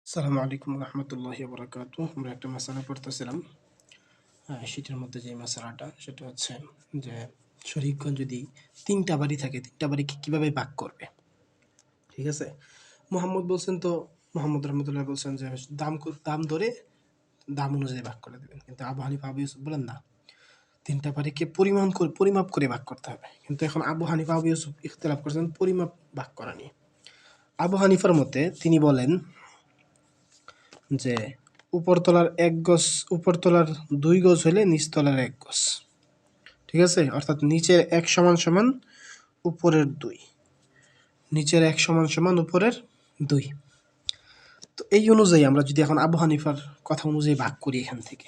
আসসালামু আলাইকুম রহমতুল্লাহি বরকাতু। আমরা একটা মাসালা পড়তেছিলাম। সেটার মধ্যে যে মাসালাটা সেটা হচ্ছে যে শরীকগণ যদি তিনটা বাড়ি থাকে, তিনটা বাড়িকে কীভাবে ভাগ করবে। ঠিক আছে, মোহাম্মদ বলছেন তো, মোহাম্মদ রহমতুল্লাহ বলছেন যে দাম ধরে দাম অনুযায়ী ভাগ করে দেবেন, কিন্তু আবু হানিফা আবু ইউসুফ বলেন না, তিনটা বাড়িকে পরিমাপ করে ভাগ করতে হবে। কিন্তু এখন আবু হানিফা আবু ইউসুফ ইখতিলাফ করছেন পরিমাপ ভাগ করা নিয়ে। আবু হানিফার মতে তিনি বলেন যে উপরতলার ১ গজ, উপরতলার ২ গজ হলে নিচতলার ১ গজ। ঠিক আছে, অর্থাৎ নিচের ১ সমান সমান উপরের ২, নিচের ১ সমান সমান উপরের ২। তো এই অনুযায়ী আমরা যদি এখন আবু হানিফার কথা অনুযায়ী ভাগ করি এখান থেকে,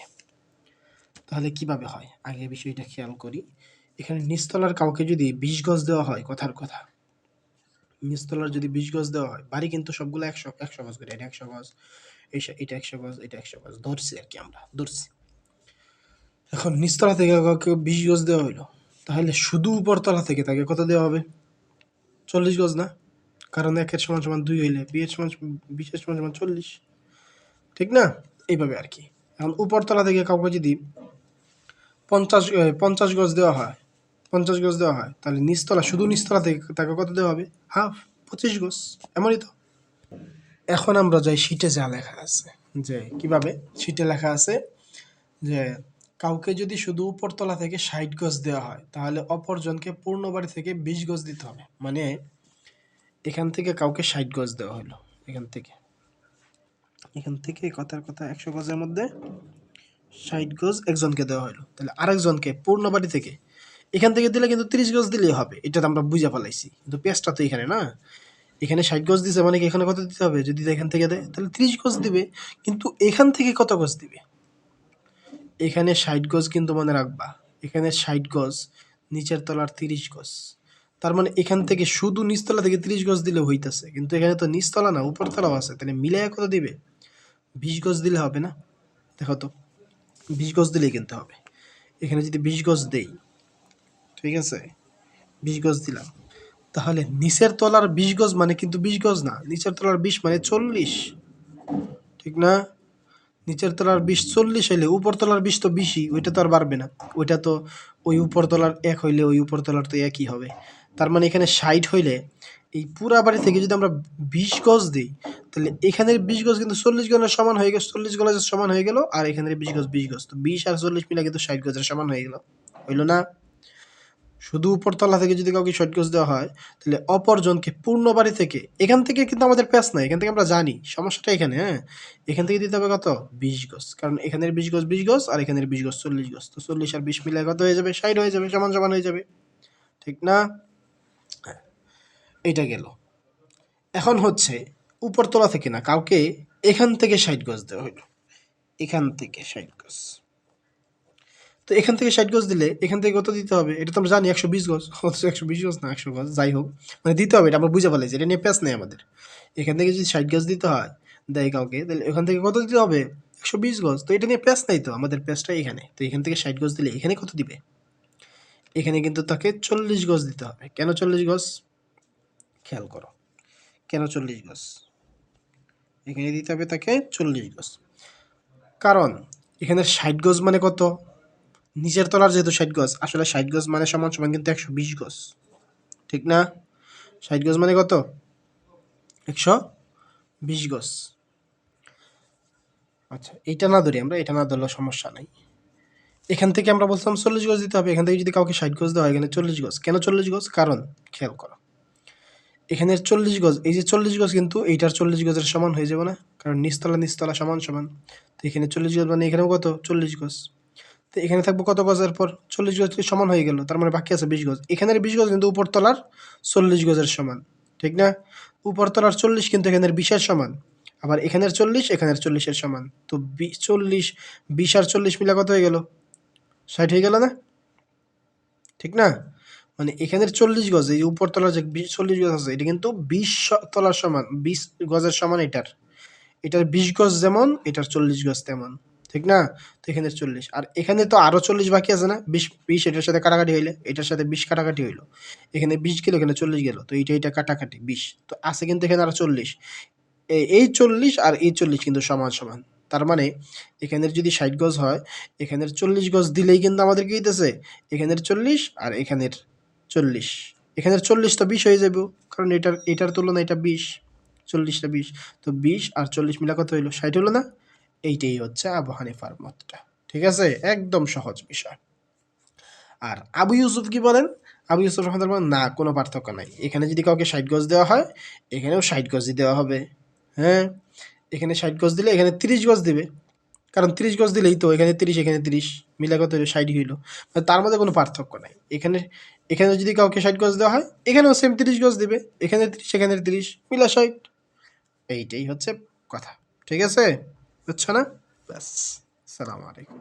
তাহলে কিভাবে হয় আগে বিষয়টা খেয়াল করি। এখানে নিচতলার কাউকে যদি ২০ গজ দেওয়া হয়, কথার কথা, নিচতলার যদি ২০ গজ দেওয়া হয়, বাড়ি কিন্তু সবগুলো ১০০ গজ করে, এটা ১০০ গজ, এটা ১০০ গজ, এটা ১০০ গজ ধরছি আর কি, আমরা ধরছি। এখন নিচতলা থেকে কাউকে ২০ গজ দেওয়া হইলো, তাহলে শুধু উপরতলা থেকে তাকে কত দেওয়া হবে? ৪০ গজ না? কারণ ১ সমান সমান ২ হইলে ২০ সমান সমান ৪০, ঠিক না? এইভাবে আর কি। এখন উপরতলা থেকে কাউকে যদি ৫০ গজ দেওয়া হয়, ৫০ গজ দেওয়া হয়, তাহলে নিচতলা, শুধু নিচতলা থেকে তাকে কত দেওয়া হবে? হাফ, ২৫ গজ। এমনই তো। এখন আমরা যাই শিটে, যা লেখা আছে, যে কিভাবে শিটে লেখা আছে যে কাউকে যদি শুধু উপরতলা থেকে ৬০ গজ দেওয়া হয়, তাহলে অপরজনকে পূর্ণ বাড়ি থেকে ২০ গজ দিতে হবে। মানে এখান থেকে কাউকে ৬০ গজ দেওয়া হলো, এখান থেকে কথার কথা ১০০ গজের মধ্যে ৬০ গজ একজনকে দেওয়া হলো, তাহলে আরেকজনকে পূর্ণ বাড়ি থেকে এখান থেকে দিলে কিন্তু ৩০ গজ দিলেই হবে, এটা তো আমরা বুঝে ফেলাইছি। কিন্তু পেঁচটা তো এখানে না, এখানে ৬০ গজ দিছে, মানে এখানে কত দিতে হবে? যদি এখান থেকে দেয় তাহলে ৩০ গজ দিবে, কিন্তু এখান থেকে কত গজ দিবে? এখানে ৬০ গজ, কিন্তু মনে রাখবা এখানে ৬০ গজ, নিচের তলার ৩০ গজ। তার মানে এখান থেকে শুধু নিচতলা থেকে ৩০ গজ দিলে হইতাছে, কিন্তু এখানে তো নিচতলা না উপরতলাও আছে, তাহলে মিলাইয়া কত দিবে? ২০ গজ দিলে হবে না? দেখো তো, ২০ গজ দিলেই কিন্তু হবে। এখানে যদি ২০ গজ দেই, ঠিক আছে, ২০ গজ দিলাম, তাহলে নিচের তলার ২০ গজ মানে কিন্তু ২০ গজ না, নিচের তলার ২০ মানে ৪০, ঠিক না? নিচের তলার ২০ ৪০ হইলে উপরতলার ২০ তো ২০ই, ওইটা তো আর বাড়বে না। ওইটা তো ওই উপরতলার ১ হইলে ওই উপরতলার তো ১ই হবে। তার মানে এখানে ৬০ হইলে এই পুরা বাড়ি থেকে যদি আমরা ২০ গজ দিই, তাহলে এখানের ২০ গজ কিন্তু ৪০ গজের সমান হয়ে গেল, ৪০ গজের সমান হয়ে গেল, আর এখানের ২০ গজ ২০ গজ, তো ২০ আর ৪০ মিলে কিন্তু ৬০ গজের সমান হয়ে গেল, হইল না? শুধু উপরতলা থেকে যদি কাউকে ৬০ গজ দেওয়া হয়, তাহলে অপরজনকে পূর্ণ বাড়ি থেকে, এখান থেকে কিন্তু আমাদের প্যাচ নাই, এখান থেকে আমরা জানি সমস্যাটা এখানে, হ্যাঁ, এখান থেকে দিতে হবে কত? ২০ গজ, কারণ এখানের ২০ গজ ২০ গজ, আর এখানের ২০ গজ ৪০ গজ, তো ৪০ আর ২০ মিলে কত হয়ে যাবে? ৬০ হয়ে যাবে, সমান সমান হয়ে যাবে, ঠিক না? হ্যাঁ, এইটা গেল। এখন হচ্ছে উপরতলা থেকে না, কাউকে এখান থেকে ৬০ গজ দেওয়া হইলো, এখান থেকে ৬০ গজ, তো এখান থেকে ৬০ গজ দিলে এখান থেকে কত দিতে হবে? এটা তো আমরা জানি ১২০ গজ, অথচ ১২০ গজ না ১০০ গজ, যাই হোক, মানে দিতে হবে, এটা আমরা বুঝে ফেলেছি, এটা নিয়ে প্যাচ নেই আমাদের। এখান থেকে যদি ৬০ গজ দিতে হয়, দেয় কাউকে, তাহলে এখান থেকে কত দিতে হবে? ১২০ গজ, তো এটা নিয়ে প্যাচ নাই তো, আমাদের প্যাচটা এখানে। তো এখান থেকে ৬০ গজ দিলে এখানে কত দিবে? এখানে কিন্তু তাকে ৪০ গজ দিতে হবে। কেন ৪০ গজ? খেয়াল করো, কেন ৪০ গজ? এখানে দিতে হবে তাকে ৪০ গজ, কারণ এখানে ৬০ গজ মানে কত? নিচের তলার যেহেতু ৬০ গজ, আসলে ৬০ গজ মানে সমান সমান কিন্তু ১২০ গজ, ঠিক না? ৬০ গজ মানে কত? ১২০ গজ। আচ্ছা, এইটা না ধরি আমরা, এটা না ধরলেও সমস্যা নাই। এখান থেকে আমরা বলছিলাম ৪০ গজ দিতে হবে, এখান থেকে যদি কাউকে ৬০ গজ দেওয়া হয়, এখানে ৪০ গজ। কেন ৪০ গজ? কারণ খেয়াল করো, এখানের ৪০ গজ, এই যে ৪০ গজ কিন্তু এইটার ৪০ গজের সমান হয়ে যাবে না? কারণ নিচতলা সমান সমান। তো এখানে ৪০ গজ মানে এখানেও কত? ৪০ গজ। তো এখানে থাকবো কত গজের পর? ৪০ গজ সমান হয়ে গেল, তার মানে বাকি আছে ২০ গজ। এখানের ২০ গজ কিন্তু উপরতলার ৪০ গজের সমান, ঠিক না? উপরতলার ৪০ কিন্তু এখানের ২০-এর সমান, আবার এখানের ৪০ এখানের ৪০-এর সমান। তো ৪০, ২০ আর ৪০ মিলে কত হয়ে গেল? ৬০ হয়ে গেল না? ঠিক না? মানে এখানের ৪০ গজ, এই উপরতলার যে ৪০ গজ আছে, এটা কিন্তু ২০ তলার সমান, ২০ গজের সমান এটার। এটার ২০ গজ যেমন, এটার ৪০ গজ তেমন, ঠিক না? তো এখানে ৪০, আর এখানে তো আরো ৪০ বাকি আছে না? ২০ এটার সাথে কাটাকাটি হইলে, এটার সাথে ২০ কাটাকাটি হইলো। এখানে ২০ গেল, এখানে ৪০ গেল, তো এইটা কাটাকাটি ২০, তো আছে কিন্তু এখানে আরো ৪০। এই 40 আর এই 40 কিন্তু সমান সমান। তার মানে এখানের যদি 60 গজ হয়, এখানের 40 গজ দিলেই কিন্তু আমাদের কি হইতেছে, এখানের 40 আর এখানের 40, এখানের 40 তো 20 হয়ে যাবে, কারণ এটার তুলনায় এটা 20, 40টা 20, তো 20 আর 40 মিলা কত হইলো, 60 হলো না? এইটাই হচ্ছে আবু হানিফার মতটা। ঠিক আছে, একদম সহজ বিষয়। আর আবু ইউসুফ কি বলেন? আবু ইউসুফ রহমাতুল্লাহ বলেন, না কোনো পার্থক্য নাই, এখানে যদি কাউকে 60 গজ দেওয়া হয়, এখানেও 60 গজই দেওয়া হবে। হ্যাঁ, এখানে 60 গজ দিলে এখানে 30 গজ দিবে, কারণ 30 গজ দিলেই তো এখানে 30 এখানে 30 মিলা কত হইলো, 60 হইলো। মানে তার মধ্যে কোনো পার্থক্য নাই। এখানে এখানে যদি কাউকে 60 গজ দেওয়া হয়, এখানেও সেম 30 গজ দিবে, এখানে 30 এখানে 30 মিলা 60। এইটাই হচ্ছে কথা। ঠিক আছে, বুঝছো না? ব্যাস, আসসালামু আলাইকুম।